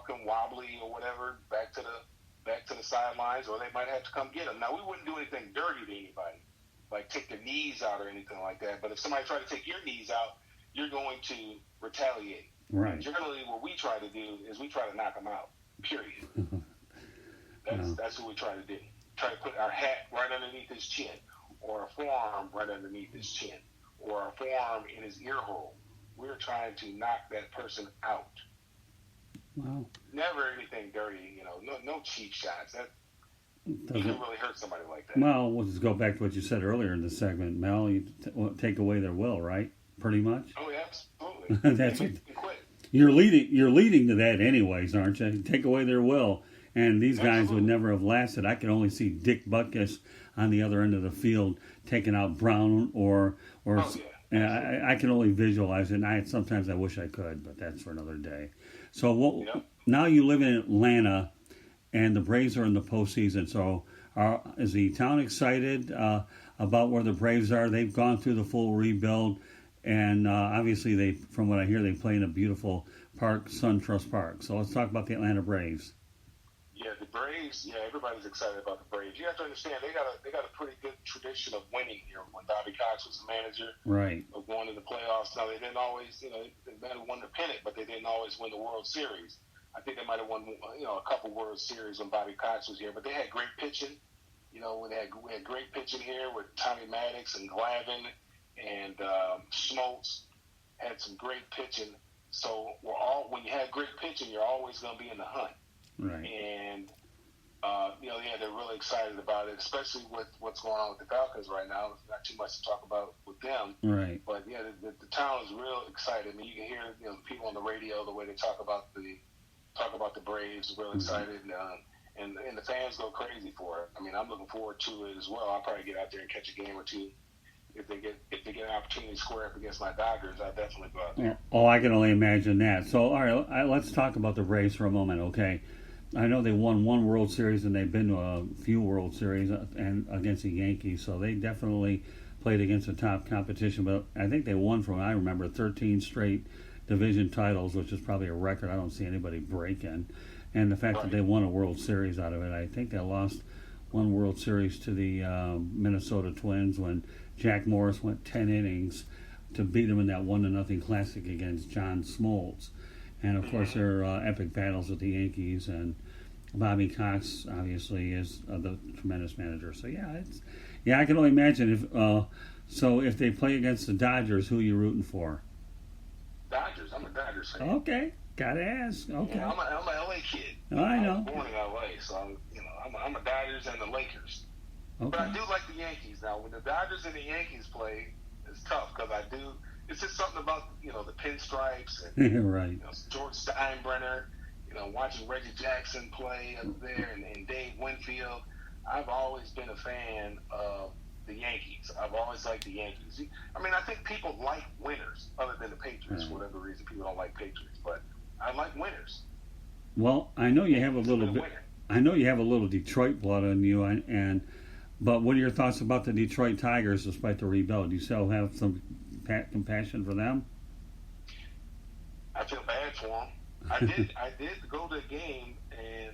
walking wobbly or whatever back to the sidelines, or they might have to come get them. Now, we wouldn't do anything dirty to anybody, like take their knees out or anything like that. But if somebody tried to take your knees out, you're going to retaliate. Right. Generally, what we try to do is we try to knock them out. Period. That's what we try to do. Try to put our hat right underneath his chin, or a forearm right underneath his chin, or a forearm in his ear hole. We're trying to knock that person out. Wow. Never anything dirty, no cheap shots. That you can really hurt somebody like that. Well, we'll just go back to what you said earlier in the segment, Mel. You take away their will, right? Pretty much. Oh, yeah, absolutely. That's what, you're leading to that, anyways, aren't you? Take away their will, and these guys would never have lasted. I can only see Dick Butkus on the other end of the field taking out Brown, or I can only visualize it. And sometimes I wish I could, but that's for another day. So now you live in Atlanta, and the Braves are in the postseason. So is the town excited about where the Braves are? They've gone through the full rebuild, and obviously from what I hear, they play in a beautiful park, SunTrust Park. So let's talk about the Atlanta Braves. Yeah, the Braves. Yeah, everybody's excited about the Braves. You have to understand they got a pretty good tradition of winning here. When Bobby Cox was the manager, right, of going to the playoffs. Now they didn't always, they might have won the pennant, but they didn't always win the World Series. I think they might have won, a couple World Series when Bobby Cox was here. But they had great pitching. When we had great pitching here with Tommy Maddox and Glavine and Schmaltz had some great pitching. So when you have great pitching, you're always going to be in the hunt. Right. And, they're really excited about it, especially with what's going on with the Falcons right now. There's not too much to talk about with them. Right. But, the town is real excited. I mean, you can hear, the people on the radio, the way they talk about the Braves, real excited. And the fans go crazy for it. I mean, I'm looking forward to it as well. I'll probably get out there and catch a game or two. If they get an opportunity to square up against my Dodgers, I'll definitely go out there. Oh, I can only imagine that. So, all right, let's talk about the Braves for a moment, okay? I know they won one World Series, and they've been to a few World Series and against the Yankees, so they definitely played against the top competition. But I think they won, from what I remember, 13 straight division titles, which is probably a record I don't see anybody breaking. And the fact that they won a World Series out of it, I think they lost one World Series to the Minnesota Twins when Jack Morris went 10 innings to beat them in that 1-0 classic against John Smoltz. And, of course, their epic battles with the Yankees. And Bobby Cox, obviously, is the tremendous manager. So, I can only imagine if they play against the Dodgers, who are you rooting for? Dodgers. I'm a Dodgers fan. Okay. Gotta ask. Okay. I'm a LA kid. I know. I was born in LA, so I'm a Dodgers and the Lakers. Okay. But I do like the Yankees. Now, when the Dodgers and the Yankees play, it's tough because it's just something about the pinstripes and right. George Steinbrenner. Watching Reggie Jackson play up there and Dave Winfield. I've always been a fan of the Yankees. I've always liked the Yankees. I mean, I think people like winners, other than the Patriots. For whatever reason, people don't like Patriots, but I like winners. Well, I know you have a little bit. I know you have a little Detroit blood on you, but what are your thoughts about the Detroit Tigers despite the rebuild? Do you still have some compassion for them? I feel bad for them. I did go to a game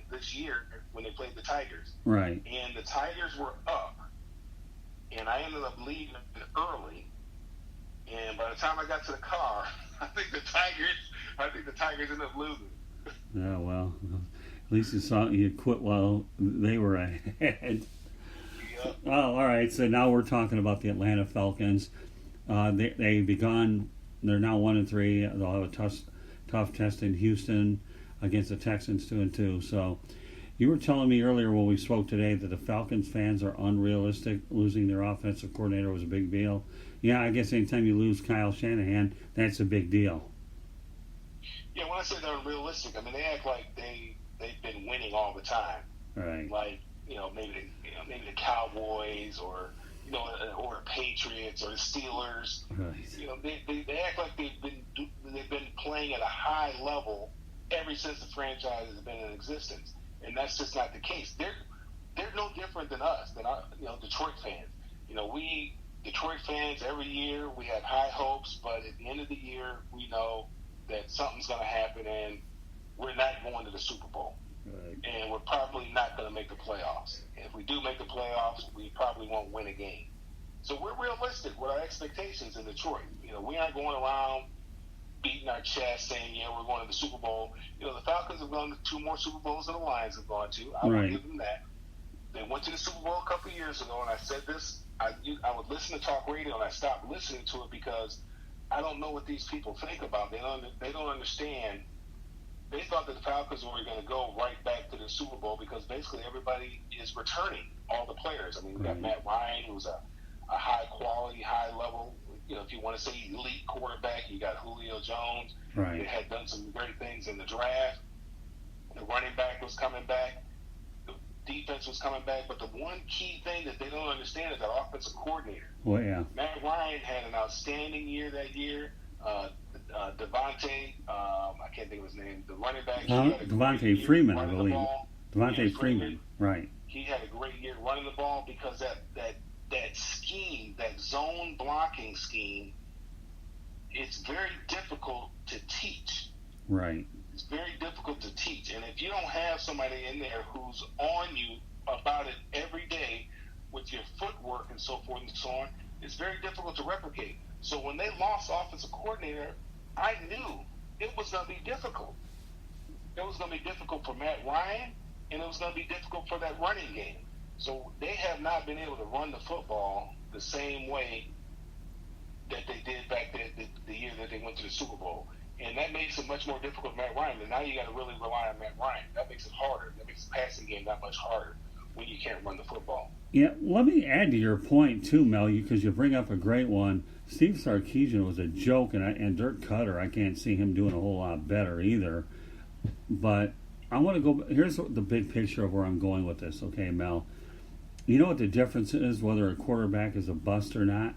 this year when they played the Tigers. Right. And the Tigers were up, and I ended up leaving early. And by the time I got to the car, I think the Tigers ended up losing. Yeah, well, at least you quit while they were ahead. Yep. Oh, all right. So now we're talking about the Atlanta Falcons. They've begun. They're now 1-3. They'll have a tough test in Houston against the Texans 2-2. So you were telling me earlier when we spoke today that the Falcons fans are unrealistic. Losing their offensive coordinator was a big deal. Yeah, I guess anytime you lose Kyle Shanahan, that's a big deal. Yeah, when I say they're unrealistic, I mean they act like they've been winning all the time. Right. Like maybe the Cowboys or the Patriots or the Steelers. Right. They act like they've been playing at a high level ever since the franchise has been in existence, and that's just not the case. They're no different than us, than our Detroit fans. We Detroit fans every year we have high hopes, but at the end of the year we know that something's going to happen, and we're not going to the Super Bowl. Right. And we're probably not going to make the playoffs. And if we do make the playoffs, we probably won't win a game. So we're realistic with our expectations in Detroit. We aren't going around beating our chest saying, yeah, we're going to the Super Bowl. The Falcons have gone to 2 more Super Bowls than the Lions have gone to. I will give them that. They went to the Super Bowl a couple of years ago, and I said this. I would listen to talk radio, and I stopped listening to it because I don't know what these people think about. They don't understand. They thought that the Falcons were going to go right back to the Super Bowl because basically everybody is returning, all the players. I mean, we got Matt Ryan, who's a high-quality, high-level, if you want to say elite quarterback. You got Julio Jones. Right. They had done some great things in the draft. The running back was coming back. The defense was coming back. But the one key thing that they don't understand is that offensive coordinator. Well, yeah. Matt Ryan had an outstanding year that year. Devontae, I can't think of his name, the running back. Devontae Freeman, I believe. Devontae Freeman, right. He had a great year running the ball because that scheme, that zone blocking scheme, it's very difficult to teach. Right. It's very difficult to teach. And if you don't have somebody in there who's on you about it every day with your footwork and so forth and so on, it's very difficult to replicate. So when they lost offensive coordinator, I knew it was going to be difficult. It was going to be difficult for Matt Ryan, and it was going to be difficult for that running game. So they have not been able to run the football the same way that they did back the year that they went to the Super Bowl. And that makes it much more difficult for Matt Ryan. And now you got to really rely on Matt Ryan. That makes it harder. That makes the passing game that much harder when you can't run the football. Yeah, let me add to your point too, Mel, because you bring up a great one. Steve Sarkisian was a joke, and Dirk Cutter, I can't see him doing a whole lot better either. But I want to go. Here's the big picture of where I'm going with this, okay, Mel? You know what the difference is, whether a quarterback is a bust or not?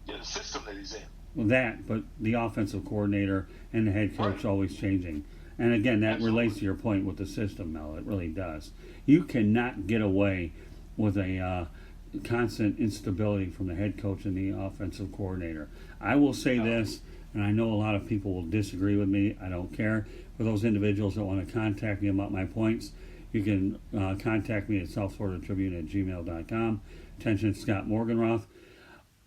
Yeah, the system that he's in. Well, but the offensive coordinator and the head coach always changing. And again, that relates to your point with the system, Mel. It really does. You cannot get away with a constant instability from the head coach and the offensive coordinator. I will say this, and I know a lot of people will disagree with me. I don't care. For those individuals that want to contact me about my points, you can contact me at southfloridatribune@gmail.com. Attention, Scott Morganroth.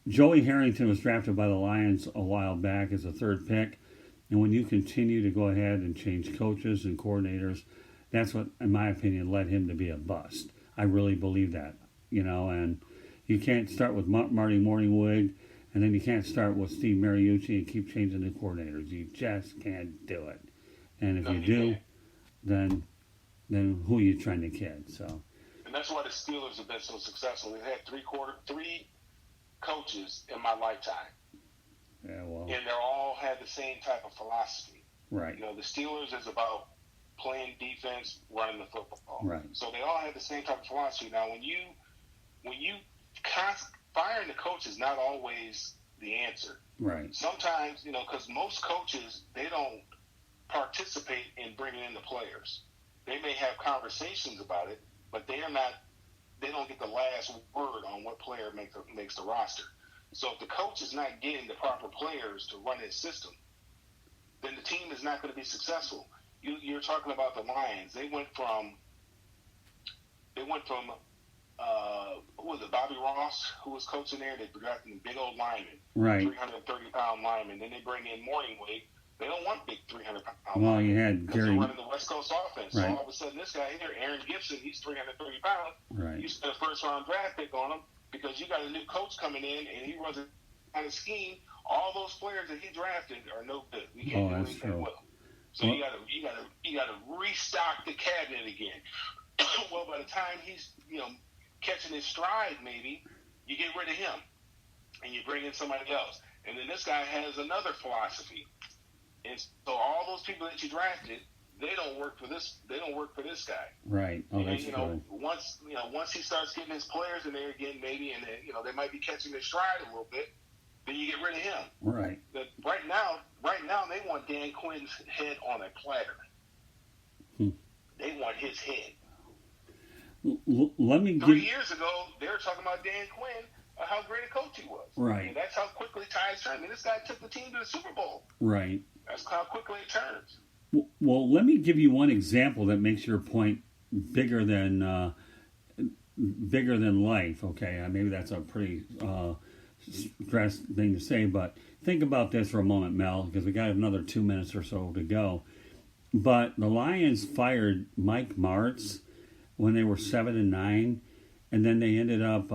Joey Harrington was drafted by the Lions a while back as a 3rd pick. And when you continue to go ahead and change coaches and coordinators, that's what, in my opinion, led him to be a bust. I really believe that, and you can't start with Marty Morningwood, and then you can't start with Steve Mariucci and keep changing the coordinators. You just can't do it. And if you do, then who are you trying to kid? So. And that's why the Steelers have been so successful. They've had three coaches in my lifetime. Yeah, well. And they all had the same type of philosophy. Right. The Steelers is about playing defense, running the football. Right. So they all had the same type of philosophy. Now, when you firing the coach is not always the answer. Right. Sometimes, because most coaches, they don't participate in bringing in the players. They may have conversations about it, but they don't get the last word on what player makes the roster. So if the coach is not getting the proper players to run his system, then the team is not going to be successful. You're talking about the Lions. They went from who was it, Bobby Ross, who was coaching there. They drafted a big old lineman, right, 330-pound lineman. Then they bring in Morningway. They don't want big 300-pound Well, linemen you had because Gary. they're running the West Coast offense. Right. So all of a sudden, this guy here, Aaron Gibson, he's 330 pounds. Right. You spent a first-round draft pick on him because you got a new coach coming in and he runs a kind of scheme. All those players that he drafted are no good. We can't do anything true. with them. So you got to restock the cabinet again. Well, by the time he's catching his stride, maybe you get rid of him and you bring in somebody else. And then this guy has another philosophy. And so all those people that you drafted, they don't work for this. They don't work for this guy. Right. Oh, that's true. Once he starts getting his players in there again, maybe, and they might be catching their stride a little bit, then you get rid of him. Right. But right now they want Dan Quinn's head on a platter. They want his head. Let me 3 years ago, they were talking about Dan Quinn, how great a coach he was. Right. And that's how quickly tides turn. I mean, this guy took the team to the Super Bowl. Right. That's how quickly it turns. Well, let me give you one example that makes your point bigger than life. Okay, maybe that's a pretty stressed thing to say, but think about this for a moment, Mel, because we got another 2 minutes or so to go. But the Lions fired Mike Martz when they were 7-9, and then they ended up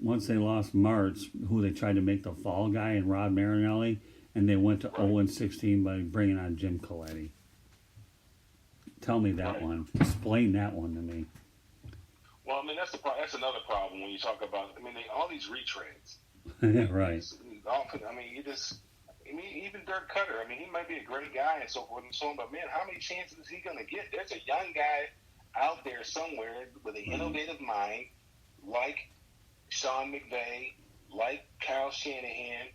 once they lost Martz, who they tried to make the fall guy, and Rod Marinelli, and they went to 0-16 by bringing on Jim Coletti. Tell me that one. Explain that one to me. Well, I mean, that's another problem when you talk about. I mean, all these retreads. Right. I mean, even Dirk Cutter. I mean, he might be a great guy and so forth and so on, but man, how many chances is he going to get? There's a young guy out there somewhere with an innovative mind, like Sean McVay, like Kyle Shanahan.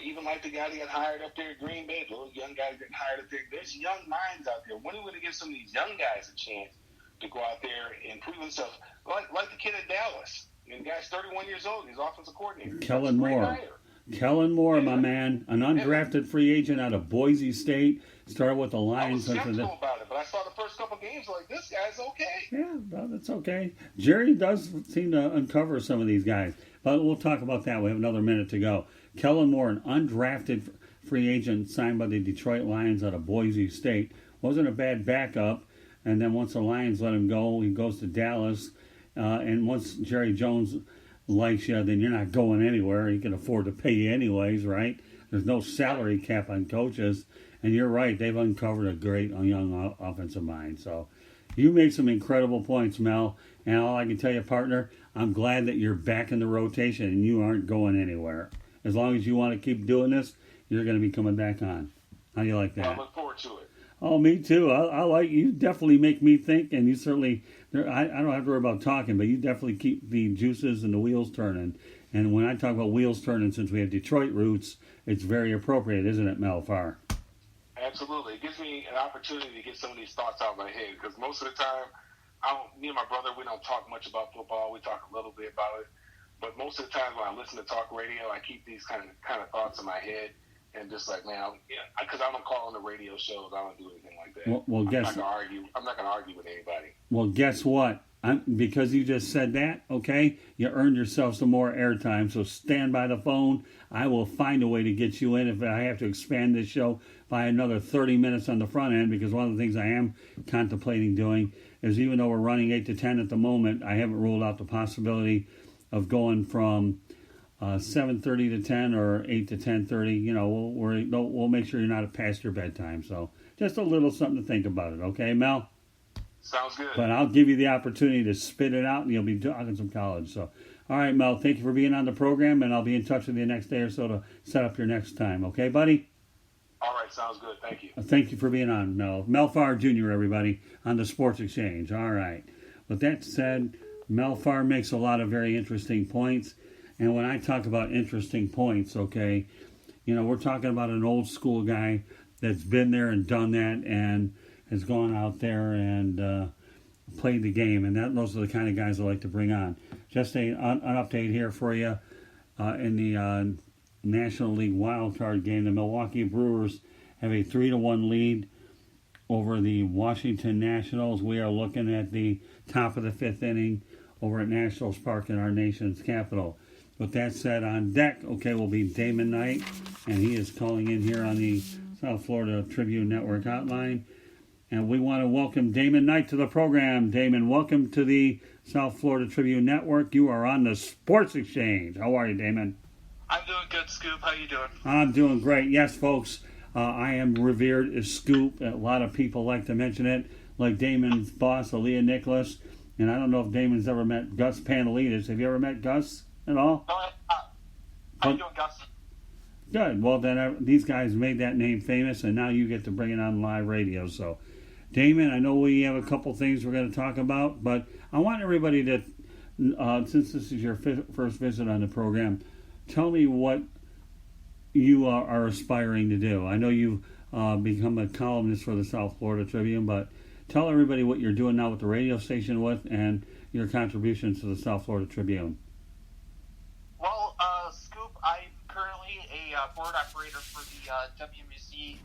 Even like the guy that got hired up there at Green Bay, the little young guy that got hired up there. There's young minds out there. When are we going to give some of these young guys a chance to go out there and prove themselves? Like the kid at Dallas. The guy's 31 years old. He's offensive coordinator. Kellen Moore. Kellen Moore, my man, an undrafted free agent out of Boise State, started with the Lions. I was skeptical about it, but I saw the first couple games like, this guy's okay. Yeah, well, that's okay. Jerry does seem to uncover some of these guys, but we'll talk about that. We have another minute to go. Kellen Moore, an undrafted free agent signed by the Detroit Lions out of Boise State, wasn't a bad backup, and then once the Lions let him go, he goes to Dallas, and once Jerry Jones likes you, then you're not going anywhere. He can afford to pay you anyways, right? There's no salary cap on coaches. And you're right, they've uncovered a great young offensive mind. So you made some incredible points, Mel. And all I can tell you, partner, I'm glad that you're back in the rotation and you aren't going anywhere. As long as you want to keep doing this, you're going to be coming back on. How do you like that? I look forward to it. Oh, me too. I like you. Definitely make me think, and you certainly. I don't have to worry about talking, but you definitely keep the juices and the wheels turning. And when I talk about wheels turning, since we have Detroit roots, it's very appropriate, isn't it, Mel Farr? Absolutely. It gives me an opportunity to get some of these thoughts out of my head because most of the time, me and my brother, we don't talk much about football. We talk a little bit about it, but most of the time when I listen to talk radio, I keep these kind of thoughts in my head. And just like, man, because I don't call on the radio shows. I don't do anything like that. Well, I'm not going to argue with anybody. Well, guess what? Because you just said that, okay, you earned yourself some more airtime. So stand by the phone. I will find a way to get you in if I have to expand this show by another 30 minutes on the front end, because one of the things I am contemplating doing is, even though we're running 8 to 10 at the moment, I haven't ruled out the possibility of going from 7:30 to 10 or 8 to 10:30. We'll make sure you're not past your bedtime. So just a little something to think about it. Okay, Mel? Sounds good. But I'll give you the opportunity to spit it out, and you'll be talking some college. So, all right, Mel, thank you for being on the program, and I'll be in touch with you next day or so to set up your next time. Okay, buddy? All right, sounds good. Thank you. Thank you for being on, Mel. Mel Farr Jr., everybody, on the Sports Exchange. All right. With that said, Mel Farr makes a lot of very interesting points. And when I talk about interesting points, okay, we're talking about an old school guy that's been there and done that and has gone out there and played the game. And those are the kind of guys I like to bring on. Just an update here for you. In the National League wild card game, the Milwaukee Brewers have a 3-1 lead over the Washington Nationals. We are looking at the top of the fifth inning over at Nationals Park in our nation's capital. With that said, on deck, okay, will be Damon Knight, and he is calling in here on the South Florida Tribune Network hotline. And we want to welcome Damon Knight to the program. Damon, welcome to the South Florida Tribune Network. You are on the Sports Exchange. How are you, Damon? I'm doing good, Scoop. How you doing? I'm doing great. Yes, folks, I am revered as Scoop. A lot of people like to mention it, like Damon's boss, Aaliyah Nicholas. And I don't know if Damon's ever met Gus Panelidis. Have you ever met Gus at all? No, how you doing, Gus? Good. Well, then these guys made that name famous, and now you get to bring it on live radio. So, Damon, I know we have a couple things we're going to talk about, but I want everybody to, since this is your first visit on the program, tell me what you are aspiring to do. I know you've become a columnist for the South Florida Tribune, but tell everybody what you're doing now with the radio station and your contributions to the South Florida Tribune. Well, Scoop, I'm currently a board operator for the WMUC